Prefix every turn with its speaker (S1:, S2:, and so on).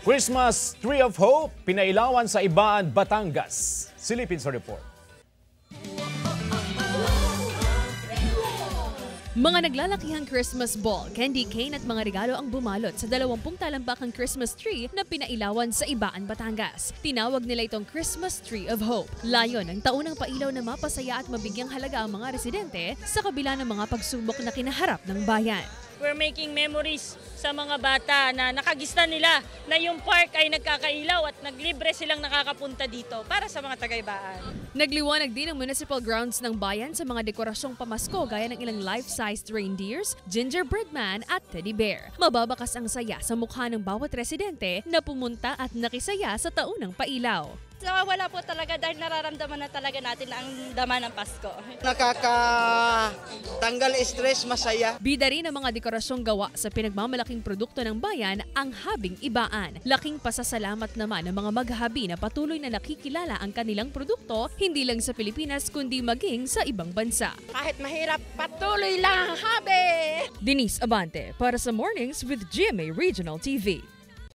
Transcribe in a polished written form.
S1: Christmas Tree of Hope, pinailawan sa Ibaan, Batangas. Silipin sa report.
S2: Mga naglalakihang Christmas ball, candy cane at mga regalo ang bumalot sa 20 talampakang Christmas tree na pinailawan sa Ibaan, Batangas. Tinawag nila itong Christmas Tree of Hope. Layon ang taunang pailaw na mapasaya at mabigyang halaga ang mga residente sa kabila ng mga pagsubok na kinaharap ng bayan.
S3: We're making memories sa mga bata na nakagista nila na yung park ay nagkakailaw at naglibre silang nakakapunta dito para sa mga taga-Ibaan.
S2: Nagliwanag din ang municipal grounds ng bayan sa mga dekorasyong pamasko gaya ng ilang life-sized reindeers, gingerbread man at teddy bear. Mababakas ang saya sa mukha ng bawat residente na pumunta at nakisaya sa taunang pailaw.
S4: Nawawala po talaga dahil nararamdaman na talaga natin ang dama ng Pasko.
S5: Nakakatanggal stress, masaya.
S2: Bida rin ang mga dekorasyong gawa sa pinagmamalaking produkto ng bayan, ang Habing Ibaan. Laking pasasalamat naman ng mga maghahabi na patuloy na nakikilala ang kanilang produkto, hindi lang sa Pilipinas kundi maging sa ibang bansa.
S4: Kahit mahirap, patuloy lang ang habi!
S2: Denise Abante para sa Mornings with GMA Regional TV.